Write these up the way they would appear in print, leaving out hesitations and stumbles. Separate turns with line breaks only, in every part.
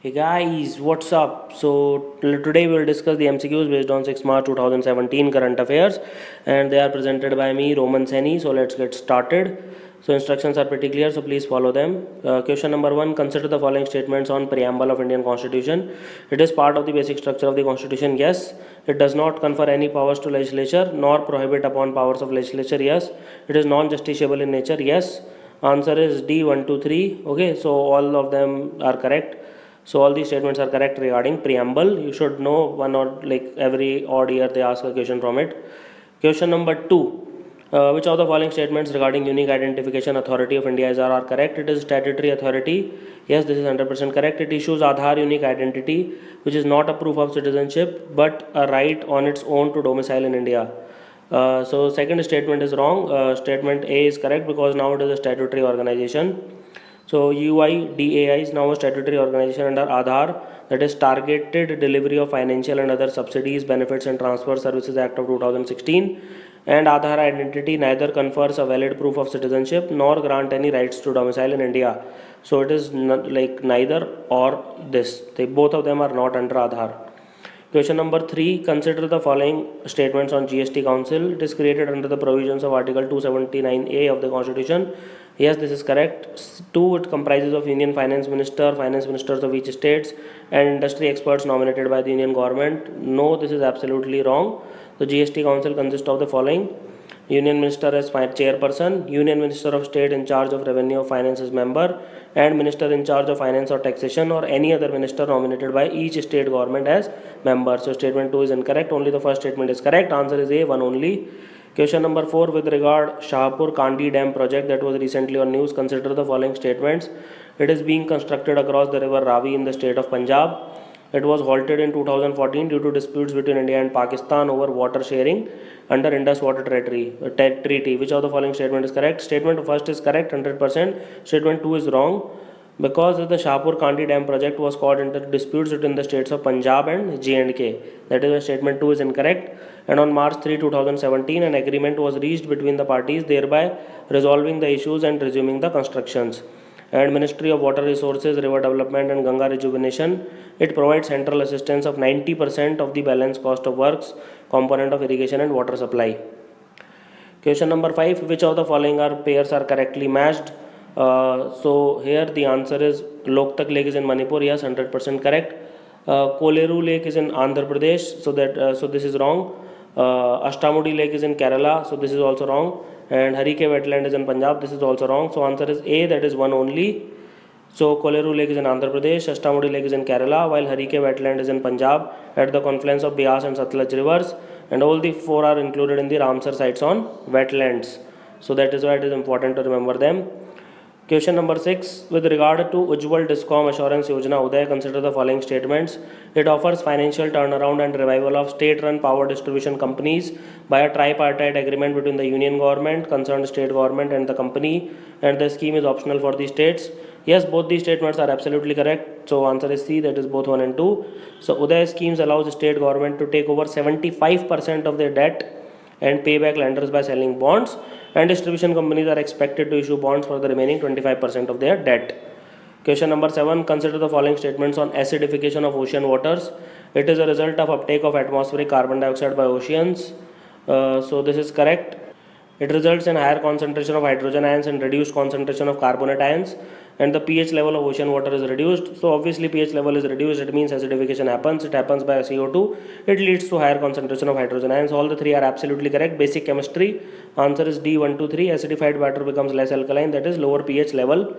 Hey guys, what's up? So today we will discuss the MCQs based on 6 March 2017 current affairs, and they are presented by me, Roman Saini. So let's get started. So instructions are pretty clear, so please follow them. Question number 1, consider the following statements on Preamble of Indian Constitution. It is part of the basic structure of the Constitution. Yes. It does not confer any powers to legislature nor prohibit upon powers of legislature. Yes. It is non-justiciable in nature. Yes. Answer is D, 1, 2, 3. Okay, so all of them are correct. So all these statements are correct regarding preamble. You should know one or like every odd year they ask a question from it. Question number 2. Which of the following statements regarding Unique Identification Authority of India are correct? It is statutory authority. Yes, this is 100% correct. It issues Aadhaar unique identity, which is not a proof of citizenship but a right on its own to domicile in India. So second statement is wrong. Statement A is correct because now it is a statutory organization. So UIDAI is now a statutory organization under Aadhaar, that is Targeted Delivery of Financial and Other Subsidies, Benefits and Transfer Services Act of 2016. And Aadhaar identity neither confers a valid proof of citizenship nor grant any rights to domicile in India. So it is not like neither or this. Both of them are not under Aadhaar. Question number 3. Consider the following statements on GST Council. It is created under the provisions of Article 279A of the Constitution. Yes, this is correct. 2. It comprises of Union Finance Minister, Finance Ministers of each states, and industry experts nominated by the Union government. No, this is absolutely wrong. The GST Council consists of the following: Union Minister as chairperson, Union Minister of State in charge of Revenue or Finance as member, and Minister in charge of Finance or Taxation, or any other minister nominated by each state government as member. So statement 2 is incorrect. Only the first statement is correct. Answer is A, 1 only. Question number 4. With regard Shahpur Kandi Dam project that was recently on news, consider the following statements. It is being constructed across the river Ravi in the state of Punjab. It was halted in 2014 due to disputes between India and Pakistan over water sharing under Indus Water Treaty. Which of the following statement is correct? Statement first is correct, 100%. Statement 2 is wrong because the Shahpur Kandi Dam project was caught in the disputes between the states of Punjab and J&K. That is why statement 2 is incorrect. And on March 3, 2017, an agreement was reached between the parties, thereby resolving the issues and resuming the constructions. And Ministry of Water Resources, River Development and Ganga Rejuvenation, it provides central assistance of 90% of the balance cost of works component of irrigation and water supply. Question number 5. Which of the following pairs are correctly matched? So here the answer is Loktak Lake is in Manipur. Yes, 100% correct. Koleru Lake is in Andhra Pradesh. So this is wrong. Ashtamudi Lake is in Kerala. So this is also wrong. And Harike Wetland is in Punjab. This is also wrong. So answer is A, that is 1 only. So Koleru Lake is in Andhra Pradesh, Ashtamudi Lake is in Kerala, while Harike Wetland is in Punjab at the confluence of Beas and Satluj rivers, and all the 4 are included in the Ramsar sites on wetlands. So that is why it is important to remember them. Question number 6. With regard to Ujwal Discom Assurance Yojana Uday, consider the following statements. It offers financial turnaround and revival of state-run power distribution companies by a tripartite agreement between the union government, concerned state government and the company, and the scheme is optional for the states. Yes, both these statements are absolutely correct. So answer is C, that is both 1 and 2. So Uday schemes allows the state government to take over 75% of their debt and pay back lenders by selling bonds, and distribution companies are expected to issue bonds for the remaining 25% of their debt. Question number 7. Consider the following statements on acidification of ocean waters. It is a result of uptake of atmospheric carbon dioxide by oceans. So this is correct. It results in higher concentration of hydrogen ions and reduced concentration of carbonate ions, and the pH level of ocean water is reduced. So obviously pH level is reduced, it means acidification happens. It happens by CO2. It leads to higher concentration of hydrogen ions. All the 3 are absolutely correct. Basic chemistry. Answer is D, 1, 2, 3. Acidified water becomes less alkaline, that is lower pH level.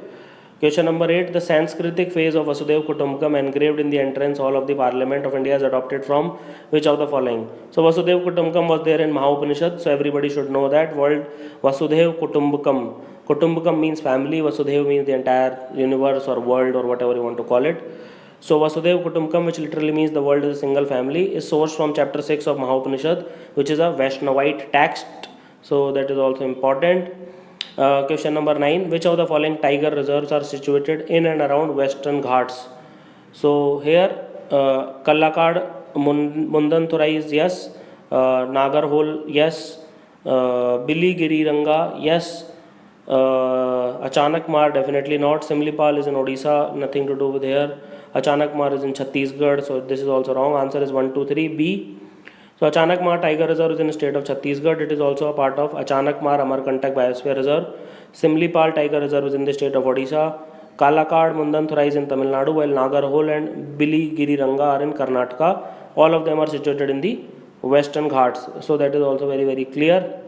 Question number 8. The Sanskritic phrase of Vasudev Kutumbakam engraved in the entrance hall of the Parliament of India is adopted from which of the following? So Vasudev Kutumbakam was there in Maha-Upanishad, so everybody should know that word. Vasudev Kutumbakam. Kutumbakam means family, Vasudev means the entire universe or world or whatever you want to call it. So Vasudev Kutumbakam, which literally means the world is a single family, is sourced from chapter 6 of Maha-Upanishad, which is a Vaishnavite text. So that is also important. Question number 9. Which of the following tiger reserves are situated in and around Western Ghats? So here Kallakad Mundanthurai is yes, Nagarhole yes, Biligiri Ranga yes, Achanak Mar definitely not. Simlipal is in Odisha, nothing to do with here. Achanakmar is in Chhattisgarh, so this is also wrong. Answer is 1, 2, 3, B. So Achanakmar Tiger Reserve is in the state of Chhattisgarh. It is also a part of Achanakmar Amarkantak Biosphere Reserve. Simlipal Tiger Reserve is in the state of Odisha. Kalakad Mundanthurai is in Tamil Nadu, while Nagarhole and Biligiri are in Karnataka. All of them are situated in the Western Ghats. So that is also very, very clear.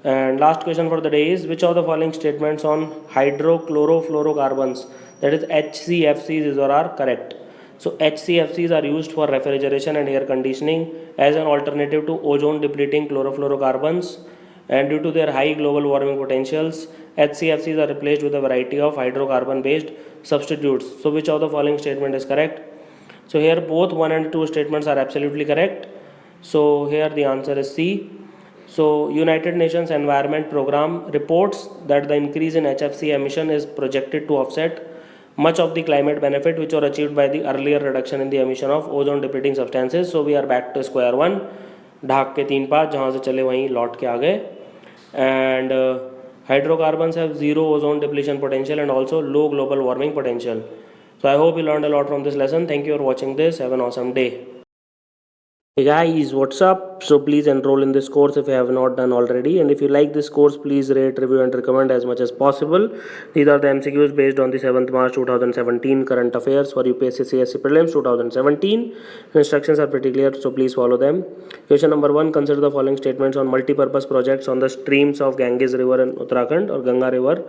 And last question for the day is, which of the following statements on hydrochlorofluorocarbons, that is HCFCs, is or are correct? So HCFCs are used for refrigeration and air conditioning as an alternative to ozone depleting chlorofluorocarbons, and due to their high global warming potentials, HCFCs are replaced with a variety of hydrocarbon based substitutes. So which of the following statement is correct? So here both 1 and 2 statements are absolutely correct. So here the answer is C. So United Nations Environment Program reports that the increase in HFC emission is projected to offset much of the climate benefit which were achieved by the earlier reduction in the emission of ozone depleting substances. So we are back to square one. ढाक के 3 पाँच जहाँ से चले वहीं लौट के आ गए. And hydrocarbons have zero ozone depletion potential and also low global warming potential. So I hope you learned a lot from this lesson. Thank you for watching this. Have an awesome day. Hey guys, what's up? So please enroll in this course if you have not done already, and if you like this course, please rate, review and recommend as much as possible. These are the MCQs based on the 7th March 2017 current affairs for UPSC CSE Prelims 2017. Instructions are pretty clear, so please follow them. Question number 1, consider the following statements on multi-purpose projects on the streams of Ganges River in Uttarakhand or Ganga River.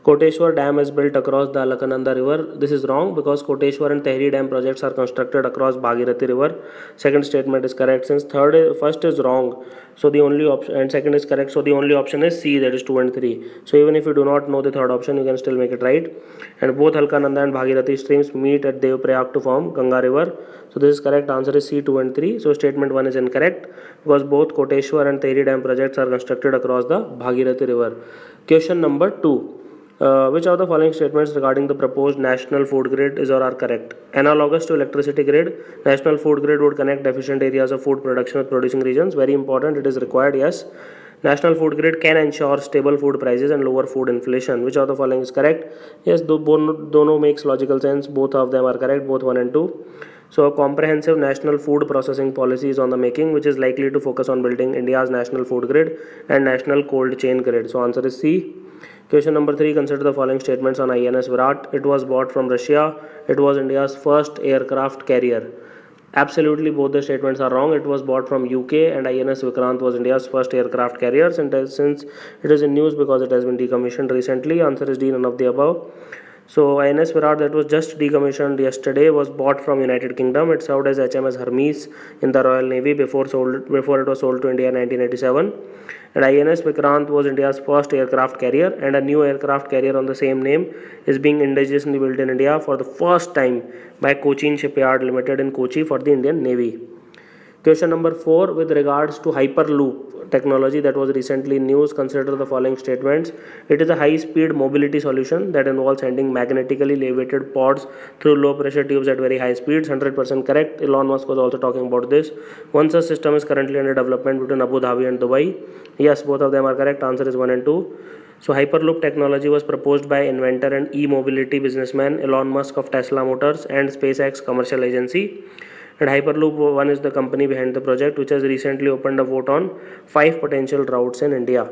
Koteshwar Dam is built across the Alaknanda River. This is wrong because Koteshwar and Tehri Dam projects are constructed across Bhagirathi River. Second statement is correct, since first is wrong. So the only option, and second is correct. So the only option is C, that is 2 and 3. So even if you do not know the third option, you can still make it right. And both Alaknanda and Bhagirathi streams meet at Devprayag to form Ganga River. So this is correct. Answer is C, 2 and 3. So statement 1 is incorrect because both Koteshwar and Tehri Dam projects are constructed across the Bhagirathi River. Question number 2. Which of the following statements regarding the proposed national food grid is or are correct? Analogous to electricity grid, national food grid would connect deficient areas of food production with producing regions. Very important, it is required, yes. National food grid can ensure stable food prices and lower food inflation. Which of the following is correct? Yes, dono makes logical sense. Both of them are correct, both 1 and 2. So a comprehensive national food processing policy is on the making, which is likely to focus on building India's national food grid and national cold chain grid. So answer is C. Question number 3, consider the following statements on INS Virat. It was bought from Russia. It was India's first aircraft carrier. Absolutely both the statements are wrong. It was bought from UK and INS Vikrant was India's first aircraft carrier. And since it is in news because it has been decommissioned recently, answer is D, none of the above. So INS Virat, that was just decommissioned yesterday, was bought from United Kingdom. It served as HMS Hermes in the Royal Navy before it was sold to India in 1987. And INS Vikrant was India's first aircraft carrier, and a new aircraft carrier on the same name is being indigenously built in India for the first time by Cochin Shipyard Limited in Kochi for the Indian Navy. Question number 4, with regards to Hyperloop technology that was recently in news, consider the following statements. It is a high-speed mobility solution that involves sending magnetically leviated pods through low-pressure tubes at very high speeds. 100% correct. Elon Musk was also talking about this. One such system is currently under development between Abu Dhabi and Dubai. Yes, both of them are correct. Answer is 1 and 2. So Hyperloop technology was proposed by inventor and e-mobility businessman Elon Musk of Tesla Motors and SpaceX commercial agency. And Hyperloop One is the company behind the project, which has recently opened a vote on 5 potential routes in India.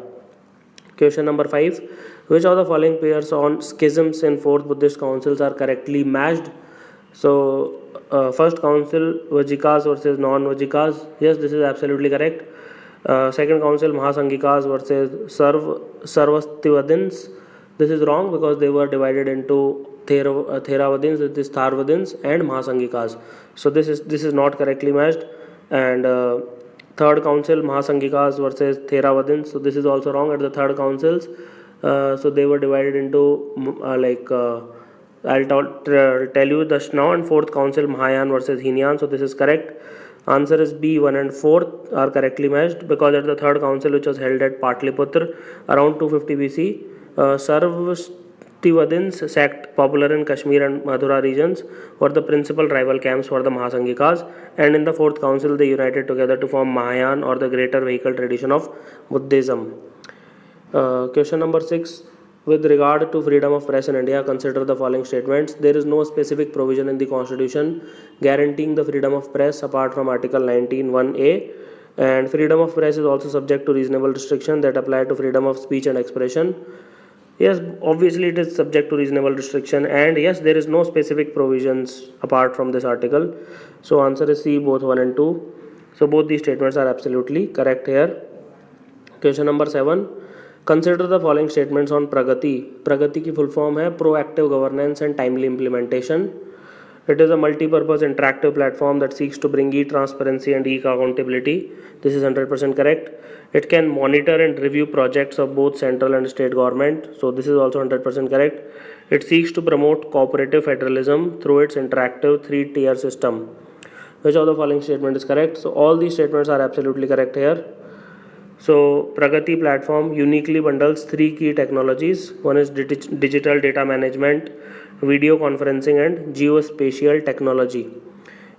Question number 5. Which of the following pairs on schisms in 4th Buddhist councils are correctly matched? So first council, Vajikas versus non-Vajikas. Yes, this is absolutely correct. Second council, Mahasanghikas versus Sarvastivadins. This is wrong because they were divided into Theravadins, that is Tharvadins and Mahasanghikas. So this is not correctly matched. And third council, Mahasanghikas versus Theravadins. So this is also wrong at the third councils. So they were divided into I'll tell you this now. And fourth council, Mahayan versus Hinayan. So this is correct. Answer is B, 1 and 4 are correctly matched because at the third council, which was held at Patliputra around 250 BC, Sarvastivadins sect, popular in Kashmir and Madhura regions, were the principal rival camps for the Mahasanghikas, and in the fourth council they united together to form Mahayan, or the greater vehicle tradition of Buddhism. Question number 6. With regard to freedom of press in India, consider the following statements. There is no specific provision in the Constitution guaranteeing the freedom of press apart from Article 19(1)(a), and freedom of press is also subject to reasonable restrictions that apply to freedom of speech and expression. Yes, obviously it is subject to reasonable restriction, and yes, there is no specific provisions apart from this article. So answer is C, both 1 and 2. So both these statements are absolutely correct here. Question number 7. Consider the following statements on Pragati. Pragati की full form है Proactive Governance and Timely Implementation. It is a multi-purpose interactive platform that seeks to bring e-transparency and e-accountability. This is 100% correct. It can monitor and review projects of both central and state government. So this is also 100% correct. It seeks to promote cooperative federalism through its interactive three-tier system. Which of the following statement is correct? So all these statements are absolutely correct here. So Pragati platform uniquely bundles three key technologies. One is digital data management, video conferencing and geospatial technology.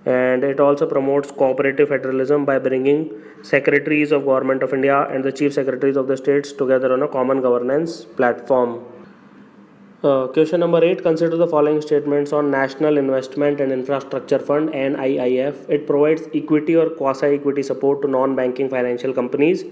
And it also promotes cooperative federalism by bringing secretaries of Government of India and the chief secretaries of the states together on a common governance platform. Question number 8. Consider the following statements on National Investment and Infrastructure Fund (NIIF). It provides equity or quasi-equity support to non-banking financial companies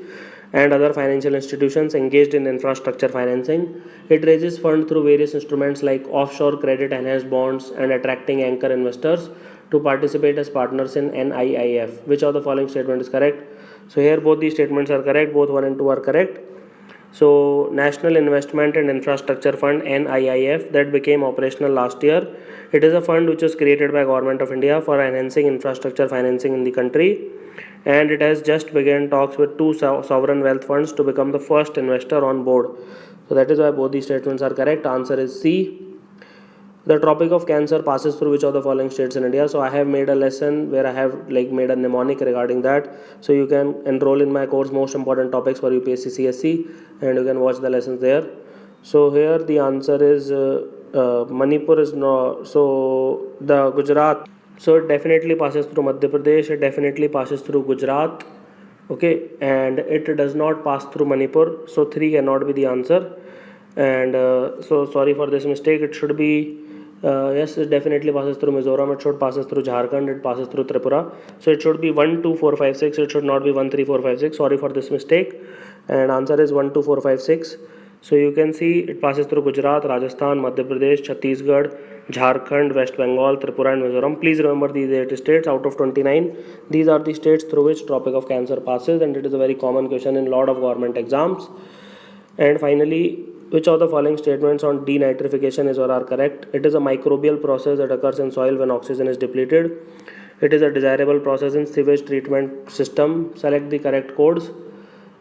and other financial institutions engaged in infrastructure financing. It raises funds through various instruments like offshore credit enhanced bonds and attracting anchor investors to participate as partners in NIIF. Which of the following statement is correct? So here both these statements are correct. Both 1 and 2 are correct. So National Investment and Infrastructure Fund (NIIF) that became operational last year. It is a fund which was created by Government of India for enhancing infrastructure financing in the country, and it has just begun talks with two sovereign wealth funds to become the first investor on board. So that is why both these statements are correct. Answer is C. The Tropic of Cancer passes through which of the following states in India? So I have made a lesson where I have made a mnemonic regarding that. So you can enroll in my course Most Important Topics for UPSC CSE, and you can watch the lessons there. So here the answer is Manipur is no. So the Gujarat. So it definitely passes through Madhya Pradesh. It definitely passes through Gujarat. Okay, and it does not pass through Manipur. So 3 cannot be the answer. And so sorry for this mistake. It should be yes, it definitely passes through Mizoram. It should passes through Jharkhand. It passes through Tripura. So it should be 1, 2, 4, 5, 6. It should not be 1, 3, 4, 5, 6. Sorry for this mistake. And answer is 1, 2, 4, 5, 6. So you can see it passes through Gujarat, Rajasthan, Madhya Pradesh, Chhattisgarh, Jharkhand, West Bengal, Tripura and Mizoram. Please remember these 8 states out of 29. These are the states through which Tropic of Cancer passes, and it is a very common question in lot of government exams. And finally, which of the following statements on denitrification is or are correct? It is a microbial process that occurs in soil when oxygen is depleted. It is a desirable process in sewage treatment system. Select the correct codes.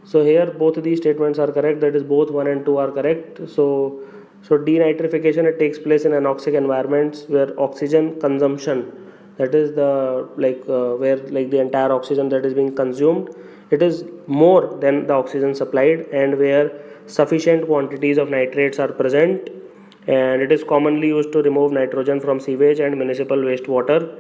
So here both these statements are correct. That is both 1 and 2 are correct. So denitrification, it takes place in anoxic environments where oxygen consumption, that is the where the entire oxygen that is being consumed, it is more than the oxygen supplied, and where sufficient quantities of nitrates are present, and it is commonly used to remove nitrogen from sewage and municipal wastewater.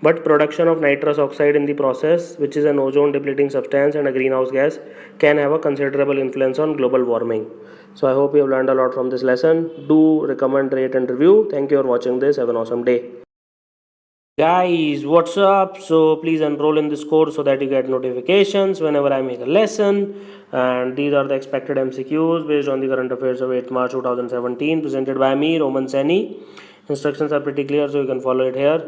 But production of nitrous oxide in the process, which is an ozone depleting substance and a greenhouse gas, can have a considerable influence on global warming. So I hope you have learned a lot from this lesson. Do recommend, rate and review. Thank you for watching this. Have an awesome day. Guys, what's up? So please enroll in this course so that you get notifications whenever I make a lesson. And these are the expected MCQs based on the current affairs of 8th March 2017, presented by me, Roman Saini. Instructions are pretty clear, so you can follow it here.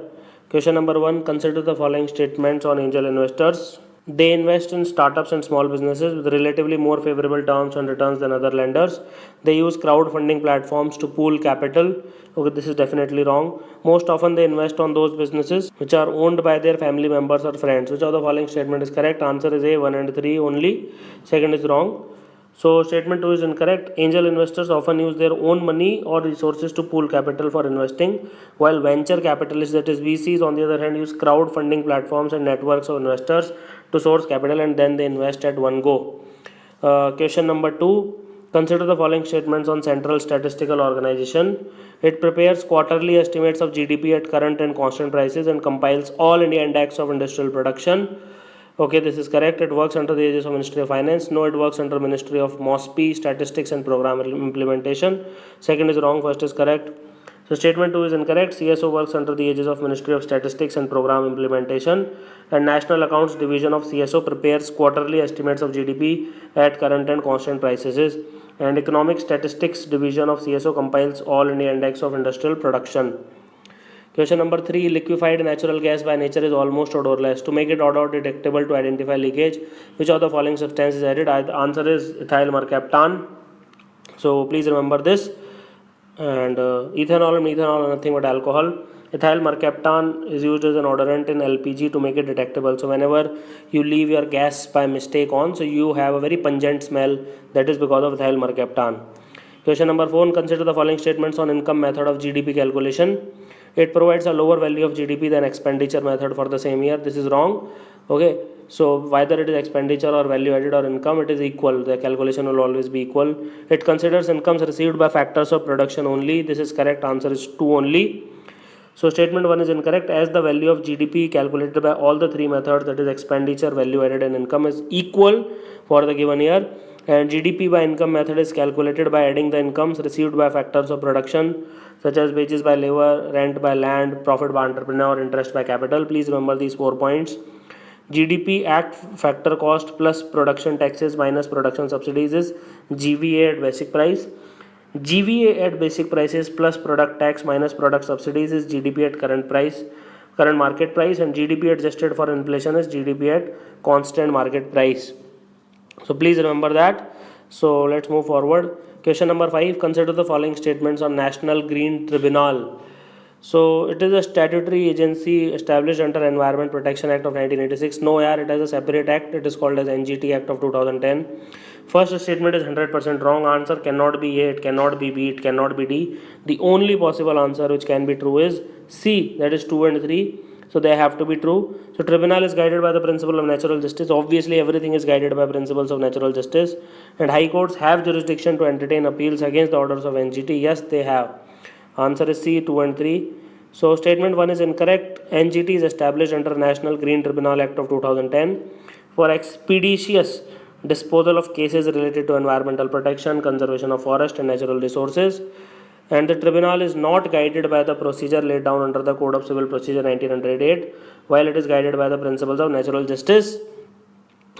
Question number 1. Consider the following statements on angel investors. They invest in startups and small businesses with relatively more favorable terms and returns than other lenders. They use crowdfunding platforms to pool capital. Okay, this is definitely wrong. Most often they invest on those businesses which are owned by their family members or friends. Which of the following statement is correct? Answer is A, 1 and 3 only. Second is wrong. So statement 2 is incorrect. Angel investors often use their own money or resources to pool capital for investing, while venture capitalists, that is VCs, on the other hand, use crowdfunding platforms and networks of investors to source capital, and then they invest at one go. Question number 2. Consider the following statements on Central Statistical Organization. It prepares quarterly estimates of GDP at current and constant prices and compiles all India Index of Industrial Production. Okay, this is correct. It works under the aegis of Ministry of Finance. No, it works under Ministry of MOSP I, Statistics and Program Implementation. Second is wrong, first is correct. So statement 2 is incorrect. CSO works under the aegis of Ministry of Statistics and Program Implementation, and National Accounts Division of CSO prepares quarterly estimates of GDP at current and constant prices, and Economic Statistics Division of CSO compiles All India Index of Industrial Production. Question number 3. Liquefied natural gas by nature is almost odorless. To make it odor detectable to identify leakage, which of the following substance is added? The answer is ethyl mercaptan. So please remember this. And ethanol and methanol are nothing but alcohol. Ethyl mercaptan is used as an odorant in LPG to make it detectable. So whenever you leave your gas by mistake on, so you have a very pungent smell. That is because of ethyl mercaptan. Question number 4. Consider the following statements on income method of GDP calculation. It provides a lower value of GDP than expenditure method for the same year. This is wrong. Okay, so whether it is expenditure or value added or income, it is equal. The calculation will always be equal. It considers incomes received by factors of production only. This is correct. Answer is 2 only. So statement 1 is incorrect, as the value of GDP calculated by all the three methods, that is expenditure, value added and income, is equal for the given year, and GDP by income method is calculated by adding the incomes received by factors of production such as wages by labor, rent by land, profit by entrepreneur, interest by capital. Please remember these 4 points. GDP at factor cost plus production taxes minus production subsidies is GVA at basic price. GVA at basic prices plus product tax minus product subsidies is GDP at current market price, and GDP adjusted for inflation is GDP at constant market price. So please remember that. So let's move forward. Question number 5. Consider the following statements on National Green Tribunal. So it is a statutory agency established under Environment Protection Act of 1986. No, yaar, it has a separate act. It is called as NGT Act of 2010. First statement is 100% wrong. Answer cannot be A, it cannot be B, it cannot be D. The only possible answer which can be true is C, that is 2 and 3. So they have to be true. So tribunal is guided by the principle of natural justice. Obviously everything is guided by principles of natural justice. And high courts have jurisdiction to entertain appeals against the orders of NGT. Yes, they have. Answer is C, 2 and 3. So statement 1 is incorrect. NGT is established under National Green Tribunal Act of 2010 for expeditious disposal of cases related to environmental protection, conservation of forest and natural resources. And the tribunal is not guided by the procedure laid down under the Code of Civil Procedure 1908, while it is guided by the principles of natural justice.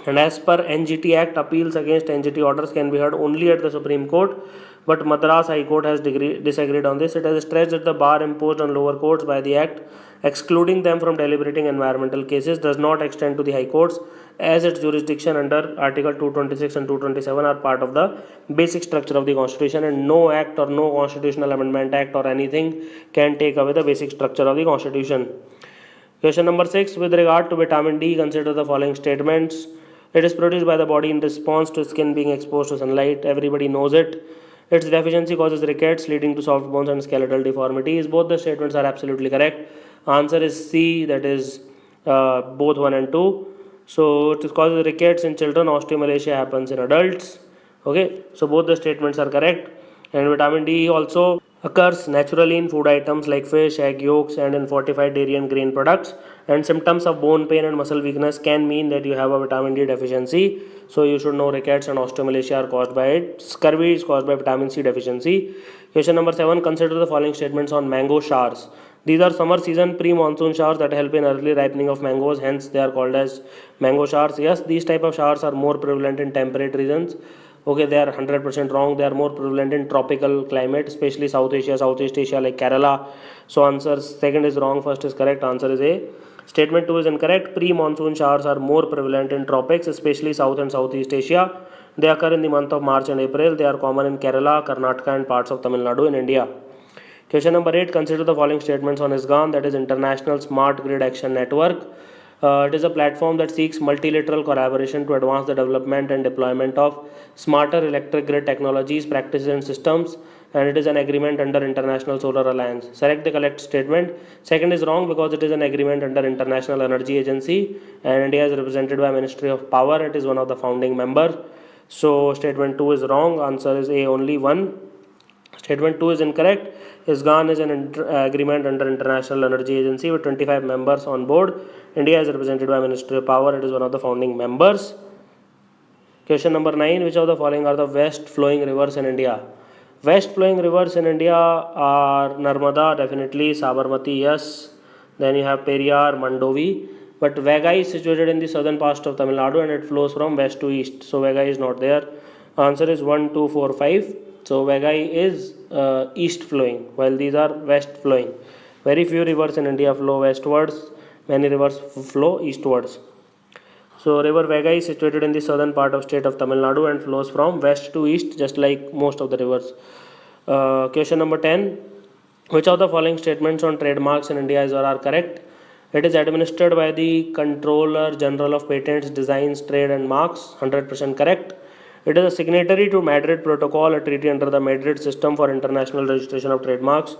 And as per NGT Act, appeals against NGT orders can be heard only at the Supreme Court, but Madras High Court has disagreed on this. It has stressed that the bar imposed on lower courts by the Act, excluding them from deliberating environmental cases, does not extend to the High Courts, as its jurisdiction under Article 226 and 227 are part of the basic structure of the Constitution, and no act or no constitutional amendment act or anything can take away the basic structure of the Constitution. Question number 6. With regard to vitamin D, consider the following statements. It is produced by the body in response to skin being exposed to sunlight. Everybody knows it. Its deficiency causes rickets, leading to soft bones and skeletal deformities. Both the statements are absolutely correct. Answer is C, that is both 1 and 2. So it causes rickets in children, osteomalacia happens in adults. Okay, so both the statements are correct. And vitamin D also occurs naturally in food items like fish, egg yolks, and in fortified dairy and grain products. And symptoms of bone pain and muscle weakness can mean that you have a vitamin D deficiency. So you should know rickets and osteomalacia are caused by it. Scurvy is caused by vitamin C deficiency. Question number 7. Consider the following statements on mango showers. These are summer season pre-monsoon showers that help in early ripening of mangoes, hence they are called as mango showers. Yes, these type of showers are more prevalent in temperate regions. Okay, they are 100% wrong. They are more prevalent in tropical climate, especially South Asia, Southeast Asia like Kerala. So answer second is wrong, first is correct. Answer is A. Statement 2 is incorrect. Pre-monsoon showers are more prevalent in tropics, especially South and Southeast Asia. They occur in the month of March and April. They are common in Kerala, Karnataka and parts of Tamil Nadu in India. Question number 8. Consider the following statements on ISGAN, that is International Smart Grid Action Network. It is a platform that seeks multilateral collaboration to advance the development and deployment of smarter electric grid technologies, practices and systems, and it is an agreement under International Solar Alliance. Select the correct statement. Second is wrong because it is an agreement under International Energy Agency and India is represented by Ministry of Power. It is one of the founding members. So statement 2 is wrong. Answer is A only 1. Statement 2 is incorrect. ISGAN is an agreement under International Energy Agency with 25 members on board. India is represented by Ministry of Power. It is one of the founding members. Question number 9. Which of the following are the west flowing rivers in India? West flowing rivers in India are Narmada, definitely. Sabarmati, yes. Then you have Periyar, Mandovi. But Vaigai is situated in the southern part of Tamil Nadu and it flows from west to east. So Vaigai is not there. Answer is 1, 2, 4, 5. So Vaigai is east flowing while these are west flowing. Very few rivers in India flow westwards. Many rivers flow eastwards. So river Vaigai is situated in the southern part of state of Tamil Nadu and flows from west to east just like most of the rivers. Question number 10. Which of the following statements on trademarks in India are correct? It is administered by the Controller General of Patents, Designs, Trade and Marks. 100% correct. It is a signatory to Madrid Protocol, a treaty under the Madrid System for International Registration of Trademarks.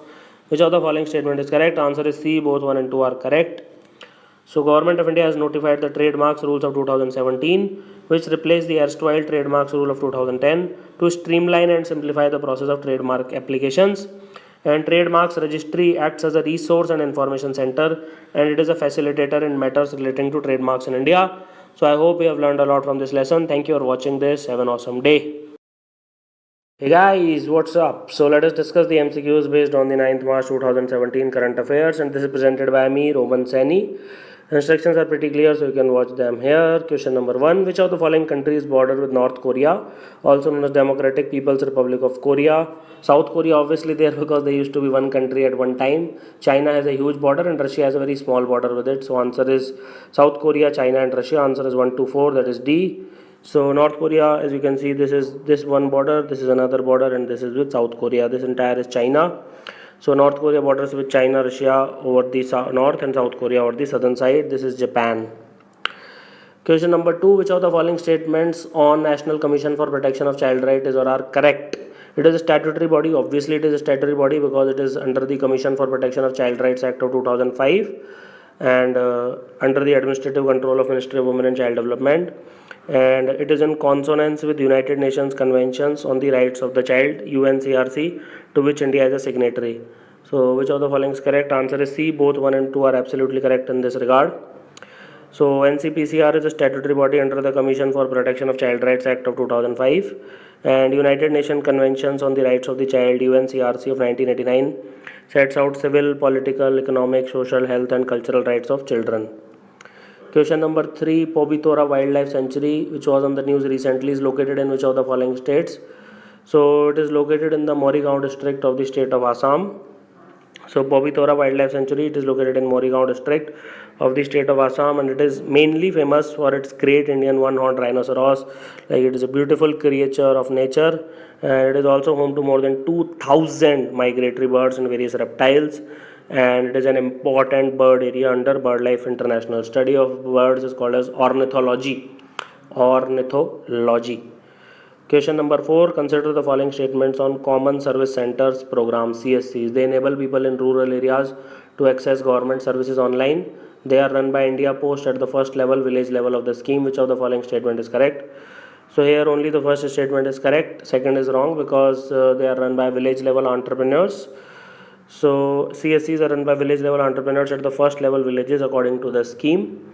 Which of the following statement is correct? Answer is C. Both 1 and 2 are correct. So Government of India has notified the trademarks rules of 2017, which replaced the erstwhile trademarks rule of 2010 to streamline and simplify the process of trademark applications. And Trademarks Registry acts as a resource and information center, and it is a facilitator in matters relating to trademarks in India. So I hope you have learned a lot from this lesson. Thank you for watching this. Have an awesome day. Hey guys, what's up? So let us discuss the MCQs based on the 9th March 2017 current affairs, and this is presented by me, Roman Saini. Instructions are pretty clear, so you can watch them here. Question number 1. Which of the following countries border with North Korea, also known as Democratic People's Republic of Korea? South Korea obviously there because they used to be one country at one time. China has a huge border and Russia has a very small border with it. So answer is South Korea, China and Russia. Answer is 1, 2, 4, that is D. So North Korea, as you can see, this is this one border, this is another border, and this is with South Korea. This entire is China. So North Korea borders with China, Russia over the north and South Korea over the southern side. This is Japan. Question number 2. Which of the following statements on National Commission for Protection of Child Rights are correct? It is a statutory body. Obviously it is a statutory body because it is under the Commission for Protection of Child Rights Act of 2005 and under the administrative control of Ministry of Women and Child Development, and it is in consonance with United Nations Conventions on the Rights of the Child, UNCRC, to which India is a signatory. So which of the following is correct? Answer is C. Both 1 and 2 are absolutely correct in this regard. So NCPCR is a statutory body under the Commission for Protection of Child Rights Act of 2005 and United Nations Conventions on the Rights of the Child, UNCRC of 1989, sets out civil, political, economic, social, health and cultural rights of children. Question number 3. Pobitora Wildlife Sanctuary, which was on the news recently, is located in which of the following states? So it is located in the Morigaon district of the state of Assam. So Pobitora Wildlife Sanctuary, it is located in Morigaon district of the state of Assam, and it is mainly famous for its great Indian one-horned rhinoceros. Like, it is a beautiful creature of nature, and it is also home to more than 2,000 migratory birds and various reptiles, and it is an important bird area under BirdLife International. Study of birds is called as ornithology. Question number 4. Consider the following statements on Common Service Centers programs, CSCs. They enable people in rural areas to access government services online. They are run by India Post at the first level, village level of the scheme. Which of the following statement is correct? So here only the first statement is correct. Second is wrong because they are run by village level entrepreneurs. So CSCs are run by village level entrepreneurs at the first level villages according to the scheme.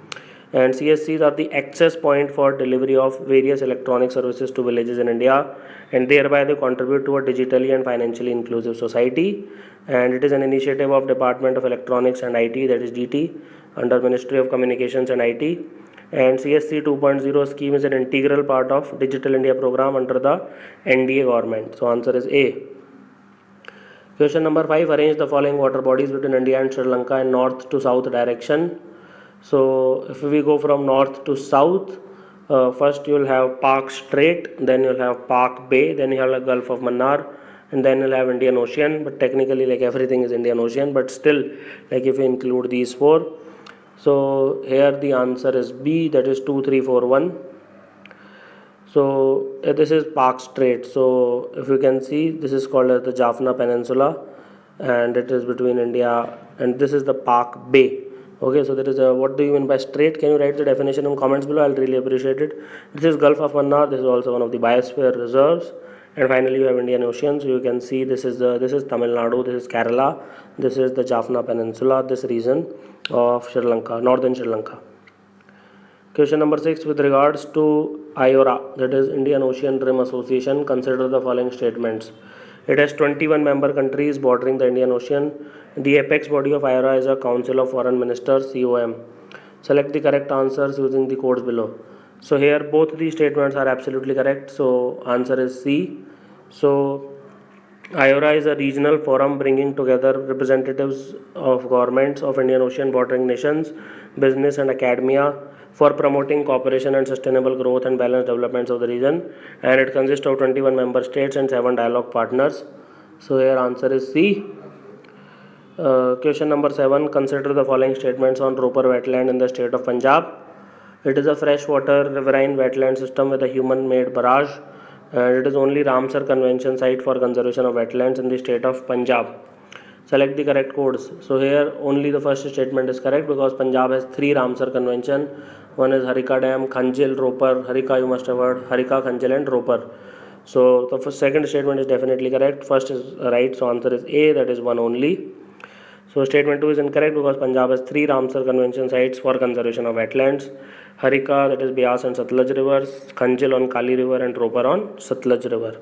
And CSCs are the access point for delivery of various electronic services to villages in India, and thereby they contribute to a digitally and financially inclusive society. And it is an initiative of Department of Electronics and IT, that is DT, under Ministry of Communications and IT. And CSC 2.0 scheme is an integral part of Digital India program under the NDA government. So answer is A. Question number 5. Arrange the following water bodies between India and Sri Lanka in north to south direction. So if we go from north to south, first you will have Palk Strait, then you will have Palk Bay, then you have the Gulf of Mannar, and then you will have Indian Ocean. But technically, like, everything is Indian Ocean, but still, like, if you include these 4, so here the answer is B, that is 2, 3, 4, 1. So this is Palk Strait. So if you can see, this is called as the Jaffna Peninsula, and it is between India, and this is the Palk Bay. Okay, so there is a, what do you mean by strait? Can you write the definition in comments below? I'll really appreciate it. This is Gulf of Mannar. This is also one of the biosphere reserves. And finally you have Indian Ocean. So you can see this is Tamil Nadu, this is Kerala, this is the Jaffna Peninsula, this region of Sri Lanka, northern Sri Lanka. Question number 6, with regards to IORA, that is Indian Ocean Rim Association, consider the following statements. It has 21 member countries bordering the Indian Ocean. The apex body of IORA is a Council of Foreign Ministers, COM. Select the correct answers using the codes below. So here both these statements are absolutely correct. So answer is C. So IORA is a regional forum bringing together representatives of governments of Indian Ocean bordering nations, business and academia for promoting cooperation and sustainable growth and balanced developments of the region, and it consists of 21 member states and 7 dialogue partners. So here answer is C. Question number 7, consider the following statements on Roper wetland in the state of Punjab. It is a freshwater riverine wetland system with a human-made barrage, and it is only Ramsar Convention site for conservation of wetlands in the state of Punjab. Select the correct codes. So here only the first statement is correct because Punjab has 3 Ramsar Convention. One is Harika Dam, Khanjil, Roper. Harika you must have heard, Harika, Khanjil and Roper. So the second statement is definitely correct. First is right, so answer is A, that is 1 only. So statement 2 is incorrect because Punjab has 3 Ramsar Convention sites for conservation of wetlands. Harika, that is Beas and Satluj rivers, Khanjil on Kali river and Roper on Satluj river.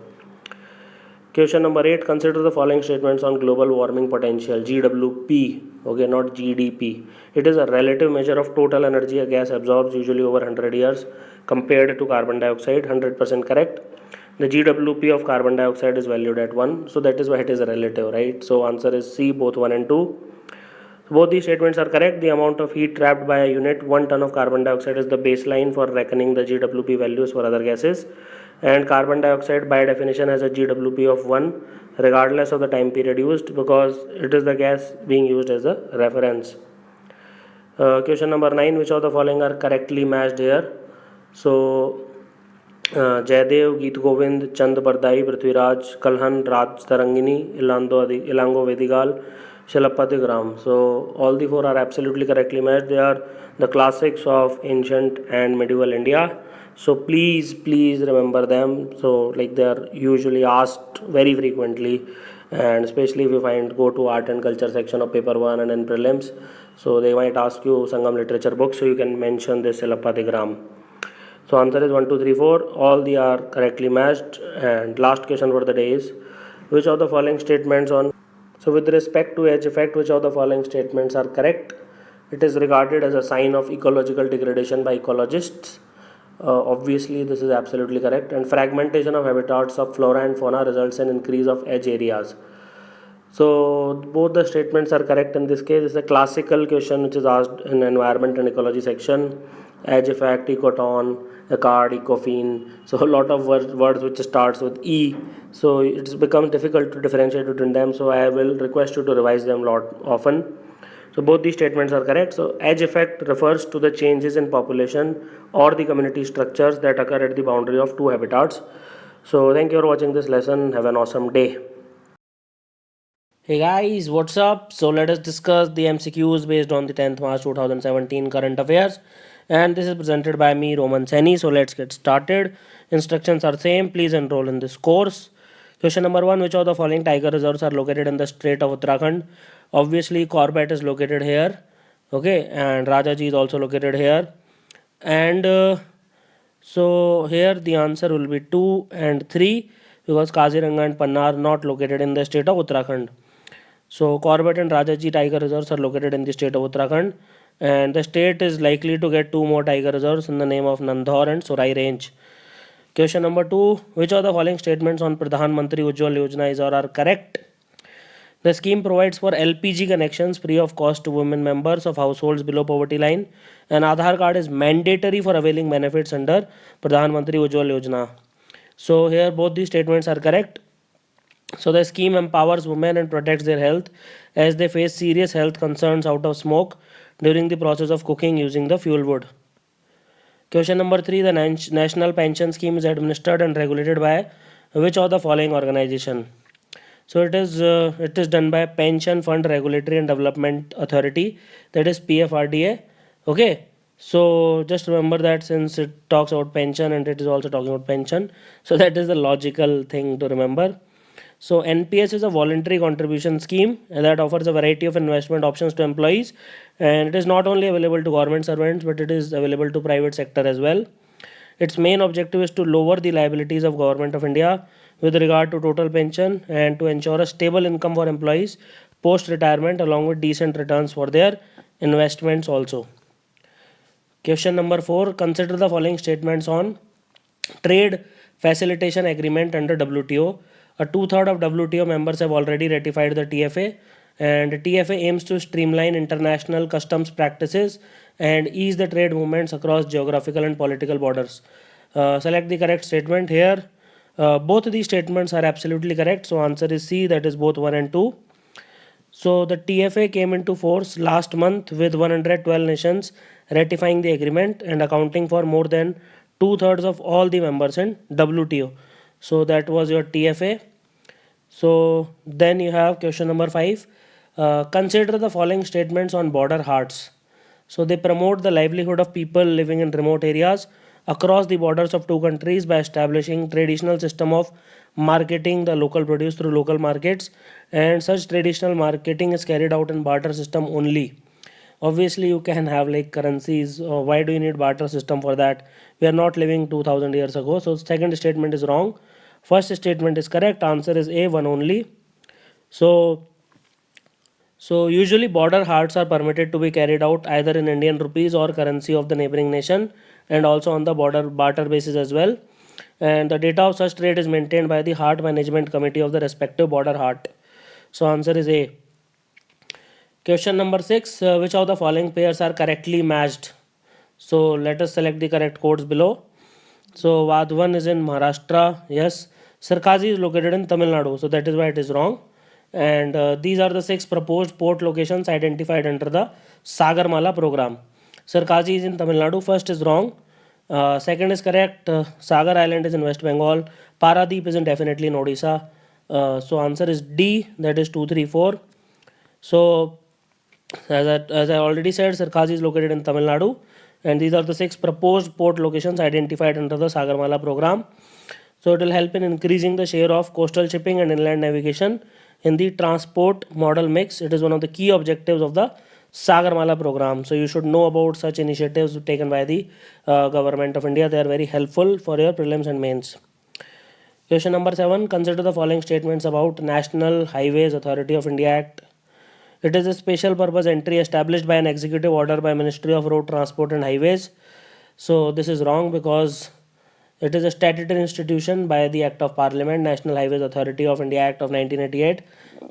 Question number 8, consider the following statements on global warming potential, GWP, okay, not GDP. It is a relative measure of total energy a gas absorbs usually over 100 years compared to carbon dioxide, 100% correct. The GWP of carbon dioxide is valued at 1, so that is why it is relative, right? So answer is C, both 1 and 2. Both these statements are correct. The amount of heat trapped by a unit 1 ton of carbon dioxide is the baseline for reckoning the GWP values for other gases, and carbon dioxide by definition has a GWP of 1 regardless of the time period used because it is the gas being used as a reference. Question number 9, which of the following are correctly matched here? So Jaydev, Geet Govind, Chand Bardai, Prithviraj, Kalhan, Raj Tarangini, Ilango Vedigal, Shalapatigram. So all the 4 are absolutely correctly matched. They are the classics of ancient and medieval India. So please remember them. So like they are usually asked very frequently, and especially if you go to art and culture section of paper 1 and in prelims. So they might ask you Sangam literature book, so you can mention this Shalapatigram. So answer is 1, 2, 3, 4. All the are correctly matched. And last question for the day is, which of the following statements on, so with respect to edge effect, which of the following statements are correct? It is regarded as a sign of ecological degradation by ecologists. Obviously this is absolutely correct. And fragmentation of habitats of flora and fauna results in increase of edge areas. So both the statements are correct in this case. It's a classical question which is asked in environment and ecology section. Edge effect, ecoton, ecard, ecofine. So a lot of words which starts with E. So it's become difficult to differentiate between them. So I will request you to revise them a lot often. So both these statements are correct. So edge effect refers to the changes in population or the community structures that occur at the boundary of 2 habitats. So thank you for watching this lesson. Have an awesome day. Hey guys, what's up? So let us discuss the MCQs based on the 10th March 2017 current affairs, and this is presented by me, Roman Saini. So let's get started. Instructions are same. Please enroll in this course. Question number 1, which of the following tiger reserves are located in the state of Uttarakhand? Obviously Corbett is located here, okay, and Rajaji is also located here, and so here the answer will be 2 and 3 because Kaziranga and Panna are not located in the state of Uttarakhand. So Corbett and Rajaji tiger reserves are located in the state of Uttarakhand, and the state is likely to get 2 more tiger reserves in the name of Nandhaur and Sural Range. Question number 2, which of the following statements on Pradhan Mantri Ujjwala Yojana are correct? The scheme provides for LPG connections free of cost to women members of households below poverty line, and Aadhaar card is mandatory for availing benefits under Pradhan Mantri Ujjwala Yojana. So here both these statements are correct. So the scheme empowers women and protects their health as they face serious health concerns out of smoke during the process of cooking using the fuel wood. Question number 3, the National Pension Scheme is administered and regulated by which of the following organization? So it is done by Pension Fund Regulatory and Development Authority, that is PFRDA. Okay. So just remember that since it talks about pension and it is also talking about pension, so that is the logical thing to remember. So NPS is a voluntary contribution scheme that offers a variety of investment options to employees, and it is not only available to government servants but it is available to private sector as well. Its main objective is to lower the liabilities of Government of India with regard to total pension and to ensure a stable income for employees post retirement along with decent returns for their investments also. Question number 4. Consider the following statements on Trade Facilitation Agreement under WTO. A two-thirds of WTO members have already ratified the TFA, and TFA aims to streamline international customs practices and ease the trade movements across geographical and political borders. Select the correct statement here. Both these statements are absolutely correct. So answer is C, that is both 1 and 2. So the TFA came into force last month with 112 nations ratifying the agreement and accounting for more than two-thirds of all the members in WTO. So that was your TFA. So then you have question number 5. Consider the following statements on Border Haats. So they promote the livelihood of people living in remote areas across the borders of two countries by establishing traditional system of marketing the local produce through local markets, and such traditional marketing is carried out in barter system only. Obviously you can have like currencies, why do you need barter system for that? We are not living 2000 years ago. So second statement is wrong, first statement is correct. Answer is A, 1 only. So usually border haats are permitted to be carried out either in Indian rupees or currency of the neighboring nation, and also on the border barter basis as well. And the data of such trade is maintained by the Haat Management Committee of the respective border haat. So answer is A. Question number 6. Which of the following pairs are correctly matched? So let us select the correct codes below. So Vadhavan is in Maharashtra. Yes. Sarkazi is located in Tamil Nadu. So that is why it is wrong. And these are the 6 proposed port locations identified under the Sagarmala program. Sarkazi is in Tamil Nadu. First is wrong. Second is correct. Sagar Island is in West Bengal. Paradeep is in definitely in Odisha. So answer is D, that is 2, 3, 4. So as I already said, Sarkazi is located in Tamil Nadu, and these are the 6 proposed port locations identified under the Sagarmala program. So it will help in increasing the share of coastal shipping and inland navigation in the transport model mix. It is one of the key objectives of the Sagarmala program. So you should know about such initiatives taken by the government of India. They are very helpful for your prelims and mains. Question number 7. Consider the following statements about National Highways Authority of India Act. It is a special purpose entry established by an executive order by Ministry of Road Transport and Highways. So this is wrong because it is a statutory institution by the Act of Parliament, National Highways Authority of India Act of 1988.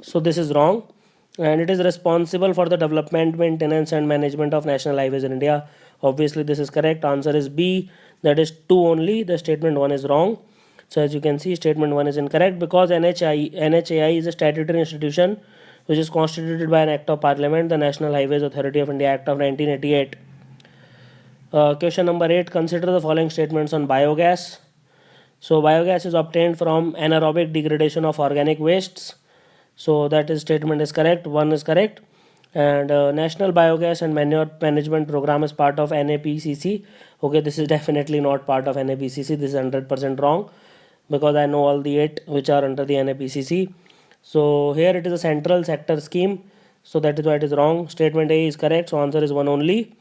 So this is wrong, and it is responsible for the development, maintenance and management of national highways in India. Obviously this is correct. Answer is B, that is 2 only. The statement 1 is wrong. So as you can see, statement 1 is incorrect because NHAI is a statutory institution which is constituted by an Act of Parliament, the National Highways Authority of India Act of 1988. Question number 8. Consider the following statements on biogas. So biogas is obtained from anaerobic degradation of organic wastes. So that is statement is correct. 1 is correct. And National Biogas and Manure Management Program is part of NAPCC. Okay, this is definitely not part of NAPCC. This is 100% wrong because I know all the 8 which are under the NAPCC. So here it is a central sector scheme. So that is why it is wrong. Statement A is correct. So answer is 1 only.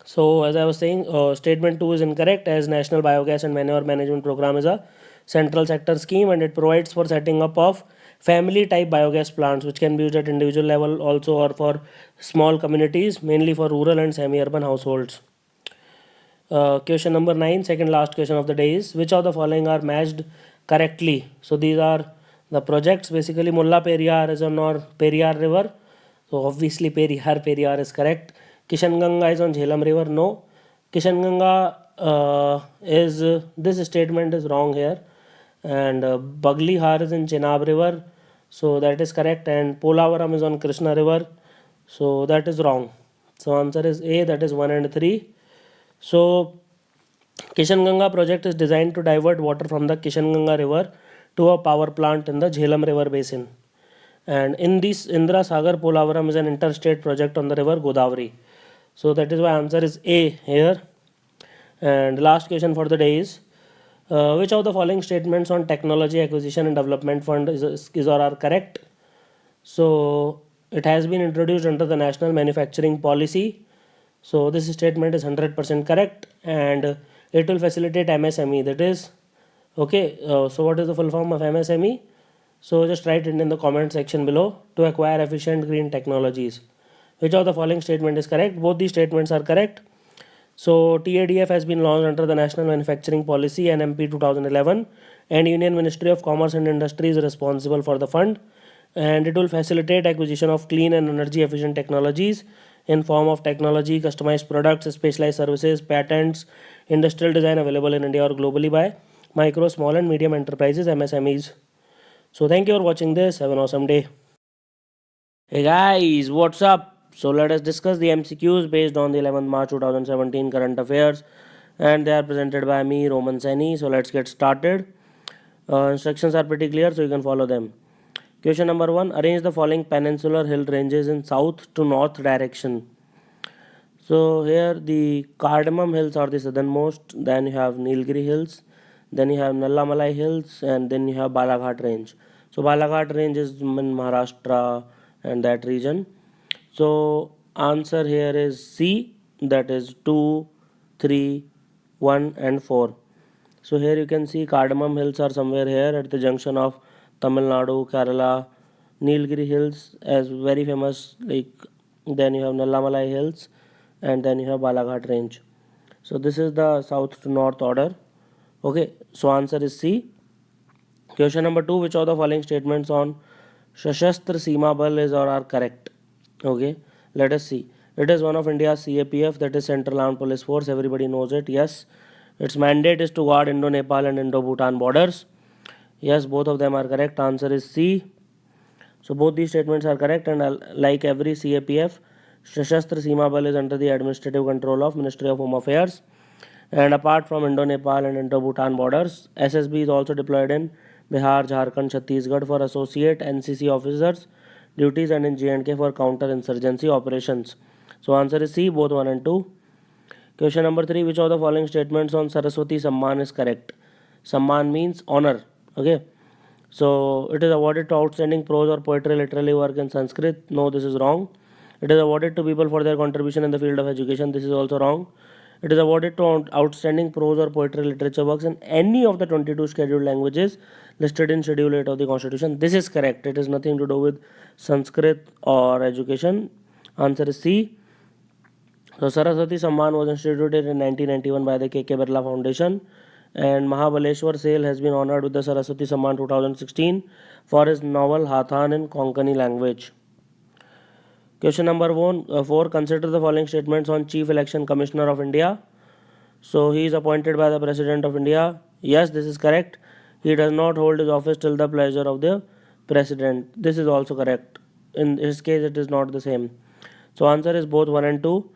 So as I was saying, statement 2 is incorrect as National Biogas and Manure Management Program is a central sector scheme, and it provides for setting up of family type biogas plants which can be used at individual level also or for small communities, mainly for rural and semi-urban households. Question number 9, second last question of the day is which of the following are matched correctly? So these are the projects. Basically Mulla Periyar is on our Periyar river. So obviously Periyar is correct. Kishan Ganga is on Jhelum river. No. Kishan Ganga is this statement is wrong here. And Bagli Har is in Chenab river. So that is correct. And Polavaram is on Krishna river. So that is wrong. So answer is A, that is 1 and 3. So Kishan Ganga project is designed to divert water from the Kishan Ganga river to a power plant in the Jhelum river basin. And in this Indra Sagar Polavaram is an interstate project on the river Godavari. So that is why answer is A here. And the last question for the day is, which of the following statements on technology acquisition and development fund is or are correct? So it has been introduced under the national manufacturing policy. So this statement is 100% correct, and it will facilitate MSME. That is okay. So what is the full form of MSME? So just write it in the comment section below. To acquire efficient green technologies. Which of the following statement is correct? Both these statements are correct. So TADF has been launched under the National Manufacturing Policy NMP 2011, and Union Ministry of Commerce and Industry is responsible for the fund, and it will facilitate acquisition of clean and energy efficient technologies in form of technology, customized products, specialized services, patents, industrial design available in India or globally by micro, small and medium enterprises, MSMEs. So thank you for watching this. Have an awesome day. Hey guys, what's up? So let us discuss the MCQs based on the 11th March 2017 current affairs, and they are presented by me, Roman Saini. So let's get started. Instructions are pretty clear, so you can follow them. Question number 1. Arrange the following peninsular hill ranges in south to north direction. So here the Cardamom Hills are the southernmost, then you have Nilgiri Hills, then you have Nallamalai Hills, and then you have Balaghat Range. So Balaghat Range is in Maharashtra and that region. So answer here is C, that is 2, 3, 1 and 4. So here you can see Cardamom Hills are somewhere here at the junction of Tamil Nadu, Kerala, Nilgiri Hills as very famous, like then you have Nallamalai Hills, and then you have Balaghat Range. So this is the south to north order. Okay, so answer is C. Question number 2. Which of the following statements on Shashastra Seema Bal is or are correct? Okay, let us see. It is one of India's CAPF, that is Central Armed Police Force. Everybody knows it. Yes. Its mandate is to guard Indo-Nepal and Indo-Bhutan borders. Yes, both of them are correct. Answer is C. So both these statements are correct, and like every CAPF, Shashastra Seema Bal is under the administrative control of Ministry of Home Affairs. And apart from Indo-Nepal and Indo-Bhutan borders, SSB is also deployed in Bihar, Jharkhand, Chhattisgarh for associate NCC officers duties and in J&K for counter-insurgency operations. So answer is C, both 1 and 2. Question number 3. Which of the following statements on Saraswati Samman is correct? Samman means honor. Okay. So it is awarded to outstanding prose or poetry literary work in Sanskrit. No, this is wrong. It is awarded to people for their contribution in the field of education. This is also wrong. It is awarded to outstanding prose or poetry literature works in any of the 22 scheduled languages listed in Schedule 8 of the Constitution. This is correct. It has nothing to do with Sanskrit or education. Answer is C. So Saraswati Samman was instituted in 1991 by the K.K. Birla Foundation, and Mahabaleshwar Sale has been honored with the Saraswati Samman 2016 for his novel Hathan in Konkani language. Question number 4. Consider the following statements on Chief Election Commissioner of India. So he is appointed by the President of India. Yes, this is correct. He does not hold his office till the pleasure of the President. This is also correct. In his case, it is not the same. So answer is both 1 and 2.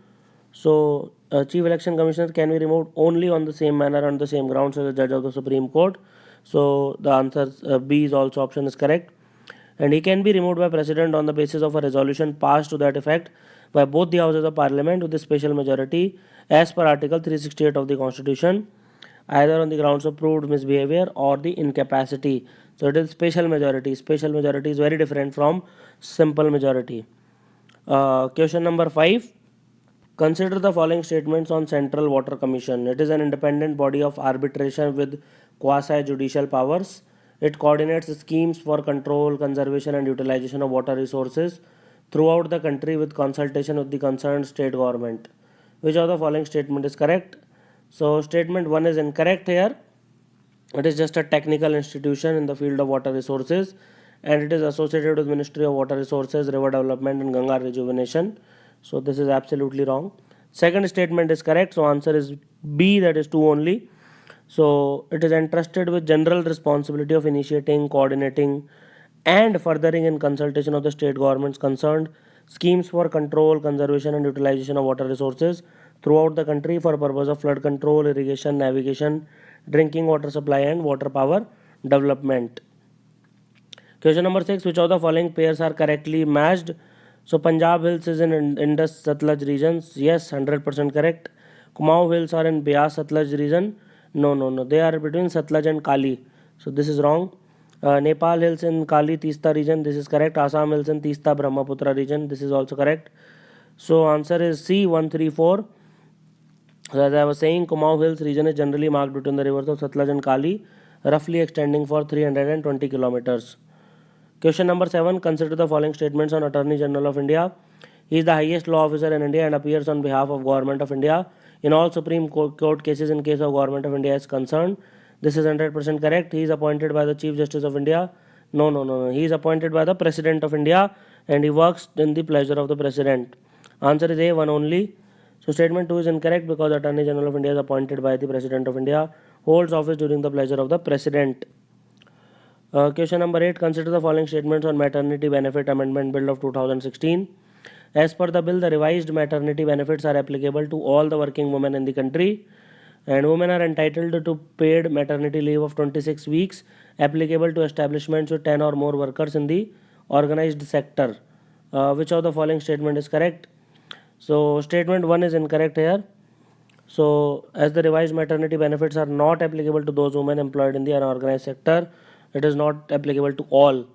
So Chief Election Commissioner can be removed only on the same manner and the same grounds as a judge of the Supreme Court. So the answer B is also option is correct. And he can be removed by President on the basis of a resolution passed to that effect by both the Houses of Parliament with a special majority as per Article 368 of the Constitution, either on the grounds of proved misbehavior or the incapacity. So it is special majority. Special majority is very different from simple majority. Question number 5. Consider the following statements on Central Water Commission. It is an independent body of arbitration with quasi-judicial powers. It coordinates schemes for control, conservation and utilization of water resources throughout the country with consultation with the concerned state government. Which of the following statement is correct? So statement 1 is incorrect here. It is just a technical institution in the field of water resources, and it is associated with Ministry of Water Resources, River Development and Ganga Rejuvenation. So this is absolutely wrong. Second statement is correct. So answer is B, that is 2 only. So it is entrusted with general responsibility of initiating, coordinating and furthering in consultation of the state governments concerned schemes for control, conservation and utilization of water resources throughout the country for purpose of flood control, irrigation, navigation, drinking water supply and water power development. Question number 6. Which of the following pairs are correctly matched So Punjab Hills is in Indus Satluj regions. Yes, 100% correct. Kumaon Hills are in Beas Satluj region. No. They are between Satluj and Kali. So this is wrong. Nepal Hills in Kali Tista region. This is correct. Assam Hills in Tista Brahmaputra region. This is also correct. So answer is C 134. So as I was saying, Kumaon Hills region is generally marked between the rivers of Satluj and Kali, roughly extending for 320 kilometers. Question number 7. Consider the following statements on Attorney General of India. He is the highest law officer in India and appears on behalf of Government of India in all Supreme Court cases in case of Government of India is concerned. This is 100% correct. He is appointed by the Chief Justice of India. No. He is appointed by the President of India and he works in the pleasure of the President. Answer is A, one only. So statement 2 is incorrect because Attorney General of India is appointed by the President of India, holds office during the pleasure of the President. Question number 8. Consider the following statements on Maternity Benefit Amendment Bill of 2016. As per the bill, the revised maternity benefits are applicable to all the working women in the country, and women are entitled to paid maternity leave of 26 weeks applicable to establishments with 10 or more workers in the organized sector. Which of the following statement is correct? So statement 1 is incorrect here. So as the revised maternity benefits are not applicable to those women employed in the unorganized sector, it is not applicable to all.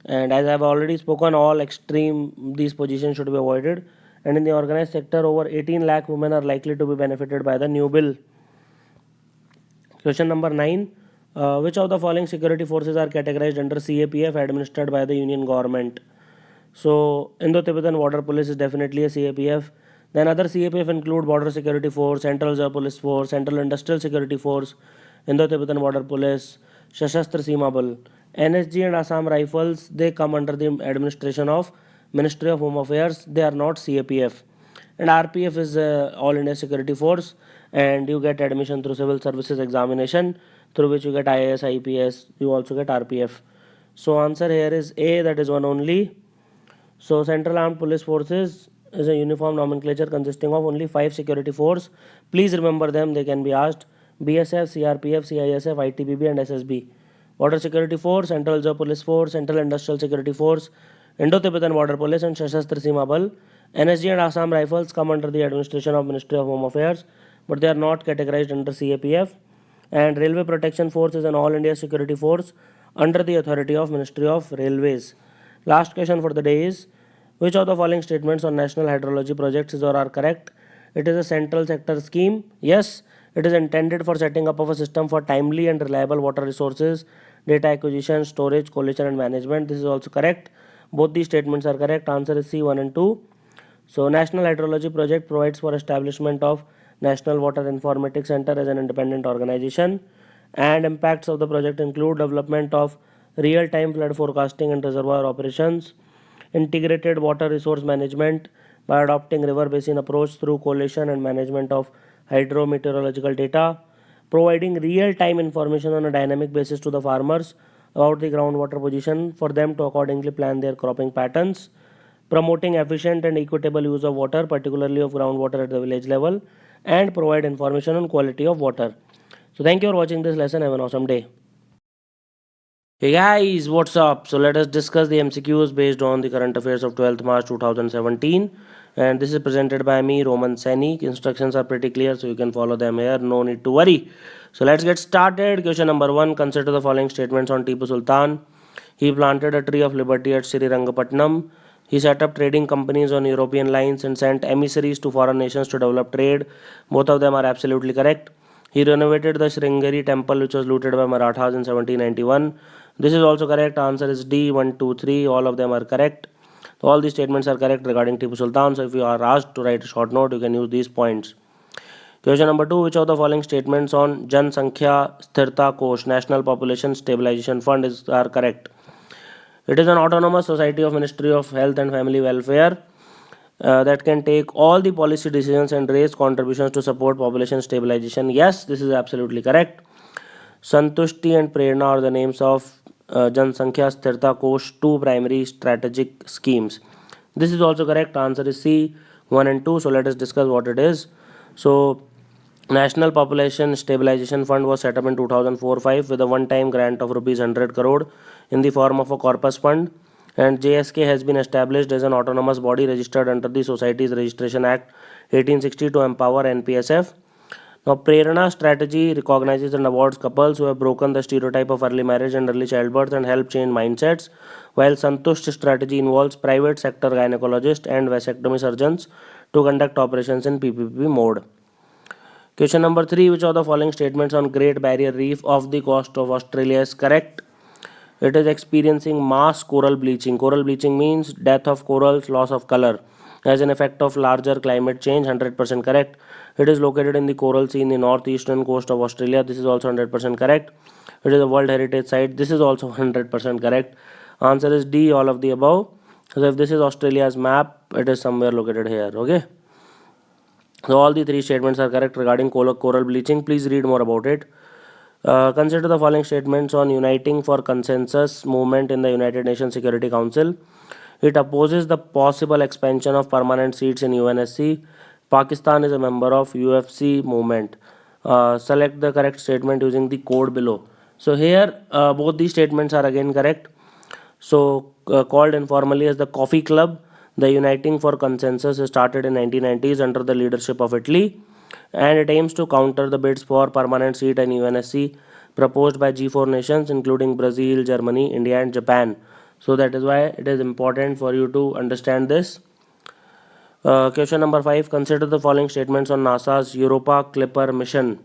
And as I have already spoken, all extreme these positions should be avoided. And in the organized sector, over 18 lakh women are likely to be benefited by the new bill. Question number 9. Which of the following security forces are categorized under CAPF administered by the Union Government? So Indo-Tibetan Border Police is definitely a CAPF. Then other CAPF include Border Security Force, Central Reserve Police Force, Central Industrial Security Force, Indo-Tibetan Border Police, Sashastra Seema Bal. NSG and Assam Rifles, they come under the administration of Ministry of Home Affairs. They are not CAPF. And RPF is All India Security Force, and you get admission through Civil Services Examination, through which you get IAS, IPS, you also get RPF. So answer here is A, that is one only. So Central Armed Police Forces is a uniform nomenclature consisting of only 5 security force. Please remember them, they can be asked. BSF, CRPF, CISF, ITBP and SSB. Border Security Force, Central Reserve Police Force, Central Industrial Security Force, Indo-Tibetan Border Police and Sashastra Seema Bal. NSG and Assam Rifles come under the administration of Ministry of Home Affairs, but they are not categorized under CAPF. And Railway Protection Force is an All India Security Force under the authority of Ministry of Railways. Last question for the day is, which of the following statements on National Hydrology Projects is or are correct? It is a central sector scheme. Yes, it is intended for setting up of a system for timely and reliable water resources, data acquisition, storage, collation and management. This is also correct. Both these statements are correct. Answer is C, 1 and 2. So National Hydrology Project provides for establishment of National Water Informatics Center as an independent organization, and impacts of the project include development of real-time flood forecasting and reservoir operations, integrated water resource management by adopting river basin approach through collation and management of hydrometeorological data, providing real-time information on a dynamic basis to the farmers about the groundwater position for them to accordingly plan their cropping patterns, promoting efficient and equitable use of water, particularly of groundwater at the village level, and provide information on quality of water. So thank you for watching this lesson. Have an awesome day. Hey guys, what's up? So let us discuss the MCQs based on the current affairs of 12th March 2017, and this is presented by me, Roman Saini. Instructions are pretty clear, so you can follow them here, no need to worry. So let's get started. Question number 1. Consider the following statements on Tipu Sultan. He planted a tree of liberty at Srirangapatnam. He set up trading companies on European lines and sent emissaries to foreign nations to develop trade. Both of them are absolutely correct. He renovated the Sringeri temple, which was looted by Marathas in 1791. This is also correct. Answer is D, 1, 2, 3. All of them are correct. So all these statements are correct regarding Tipu Sultan. So if you are asked to write a short note, you can use these points. Question number 2. Which of the following statements on Jan Sankhya Sthirta Kosh, National Population Stabilization Fund, are correct? It is an autonomous society of Ministry of Health and Family Welfare that can take all the policy decisions and raise contributions to support population stabilization. Yes, this is absolutely correct. Santushti and Prerna are the names of Jansankhya Sthirta Kosh, 2 primary strategic schemes. This is also correct. Answer is C, 1 and 2. So let us discuss what it is. So National Population Stabilization Fund was set up in 2004-05 with a one-time grant of rupees 100 crore in the form of a corpus fund. and JSK has been established as an autonomous body registered under the Societies Registration Act 1860 to empower NPSF. Now, Prerana strategy recognizes and awards couples who have broken the stereotype of early marriage and early childbirth and help change mindsets, while Santusht strategy involves private sector gynecologists and vasectomy surgeons to conduct operations in PPP mode. Question number 3. Which of the following statements on Great Barrier Reef off the coast of Australia is correct? It is experiencing mass coral bleaching. Coral bleaching means death of corals, loss of color as an effect of larger climate change. 100% correct. It is located in the Coral Sea in the northeastern coast of Australia. This is also 100% correct. It is a World Heritage Site. This is also 100% correct. Answer is D, all of the above. So if this is Australia's map, it is somewhere located here. Okay. So all the 3 statements are correct regarding coral bleaching. Please read more about it. Consider the following statements on Uniting for Consensus movement in the United Nations Security Council. It opposes the possible expansion of permanent seats in UNSC. Pakistan is a member of UFC movement. Select the correct statement using the code below. So here both these statements are again correct. So called informally as the Coffee Club, the Uniting for Consensus started in 1990s under the leadership of Italy, and it aims to counter the bids for permanent seat in UNSC proposed by G4 nations including Brazil, Germany, India and Japan. So that is why it is important for you to understand this. Question number 5. Consider the following statements on NASA's Europa Clipper mission.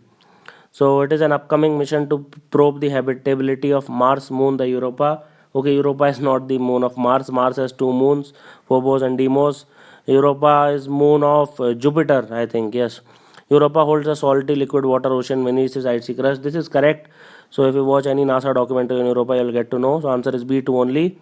So it is an upcoming mission to probe the habitability of Mars moon, the Europa. Okay, Europa is not the moon of Mars. Mars has 2 moons, Phobos and Deimos. Europa is moon of Jupiter, I think. Yes. Europa holds a salty liquid water ocean beneath its icy crust. This is correct. So if you watch any NASA documentary on Europa, you will get to know. So answer is B2 only.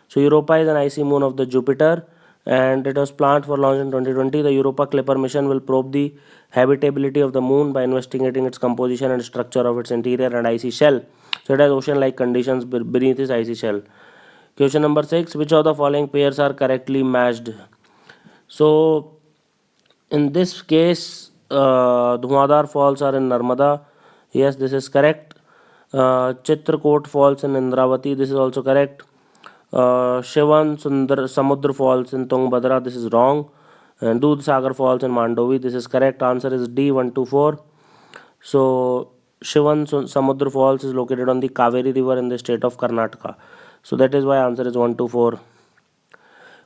So Europa is an icy moon of the Jupiter, and it was planned for launch in 2020. The Europa Clipper mission will probe the habitability of the moon by investigating its composition and structure of its interior and icy shell. So it has ocean-like conditions beneath its icy shell. Question number 6. Which of the following pairs are correctly matched? So in this case, Dhumadar Falls are in Narmada. Yes, this is correct. Chitrakoot Falls in Indravati. This is also correct. Shivan Samudra Falls in Tungabhadra. This is wrong. And Dudh Sagar Falls in Mandovi. This is correct. Answer is D, 1, 2, 4. So Shivan Samudra Falls is located on the Kaveri River in the state of Karnataka. So that is why answer is 1, 2, 4.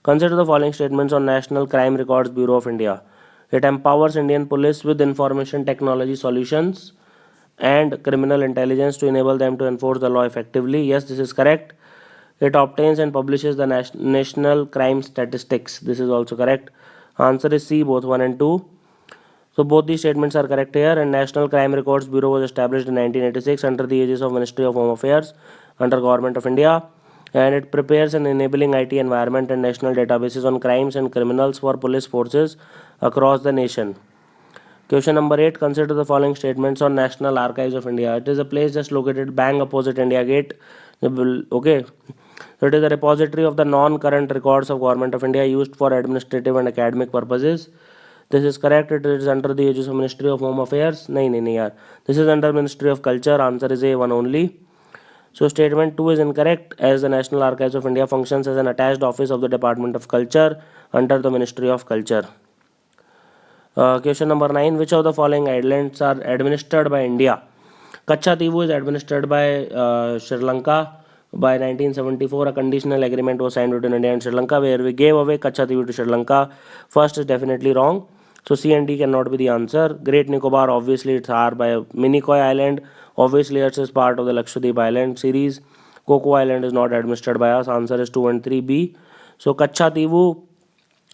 Consider the following statements on National Crime Records Bureau of India. It empowers Indian police with information technology solutions and criminal intelligence to enable them to enforce the law effectively. Yes, this is correct. It obtains and publishes the national crime statistics. This is also correct. Answer is C, both 1 and 2. So both these statements are correct here. And National Crime Records Bureau was established in 1986 under the aegis of Ministry of Home Affairs under Government of India, and it prepares an enabling IT environment and national databases on crimes and criminals for police forces across the nation. Question number 8. Consider the following statements on National Archives of India. It is a place just located bang opposite India Gate. Okay. So it is a repository of the non-current records of Government of India used for administrative and academic purposes. This is correct. It is under the aegis of Ministry of Home Affairs. No, yaar. This is under Ministry of Culture. Answer is A, 1 only. So statement 2 is incorrect, as the National Archives of India functions as an attached office of the Department of Culture under the Ministry of Culture. Question number 9. Which of the following islands are administered by India? Kachativu is administered by Sri Lanka. By 1974, a conditional agreement was signed between India and Sri Lanka where we gave away Kachativu to Sri Lanka. First is definitely wrong. So C and D cannot be the answer. Great Nicobar, obviously it's R by Minicoy Island. Obviously it is part of the Lakshadweep Island series. Coco Island is not administered by us. Answer is 2 and 3B. So Kachativu,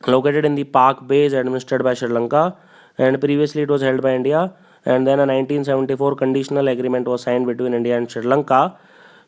located in the Palk Bay, is administered by Sri Lanka, and previously it was held by India, and then a 1974 conditional agreement was signed between India and Sri Lanka.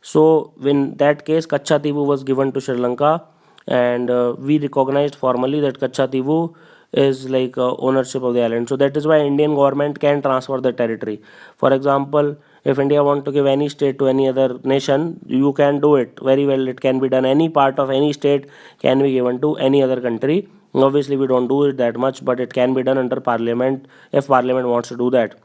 So in that case, Kachativu was given to Sri Lanka, and we recognized formally that Kachativu is like ownership of the island. So that is why Indian government can transfer the territory. For example, if India want to give any state to any other nation, you can do it very well. It can be done. Any part of any state can be given to any other country. Obviously we don't do it that much, but it can be done under parliament if parliament wants to do that.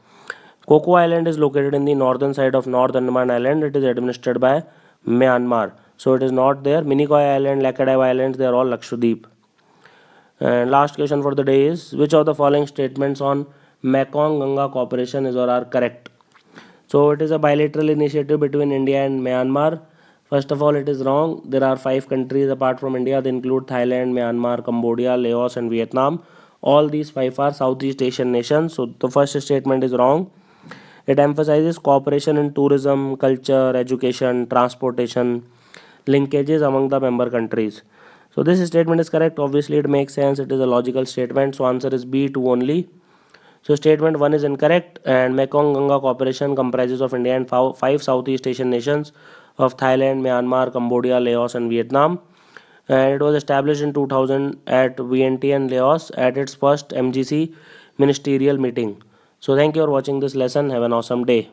Coco Island is located in the northern side of North Andaman Island. It is administered by Myanmar. So it is not there. Minicoy Island, Laccadive Islands, they are all Lakshadweep. And last question for the day is, which of the following statements on Mekong Ganga cooperation is or are correct? So it is a bilateral initiative between India and Myanmar. First of all, it is wrong. There are 5 countries apart from India. They include Thailand, Myanmar, Cambodia, Laos and Vietnam. All these 5 are Southeast Asian nations. So the first statement is wrong. It emphasizes cooperation in tourism, culture, education, transportation, linkages among the member countries. So this statement is correct. Obviously it makes sense. It is a logical statement. So answer is B, 2 only. So statement 1 is incorrect, and Mekong Ganga cooperation comprises of India and 5 Southeast Asian nations of Thailand, Myanmar, Cambodia, Laos and Vietnam. And it was established in 2000 at Vientiane, Laos at its first MGC ministerial meeting. So thank you for watching this lesson. Have an awesome day.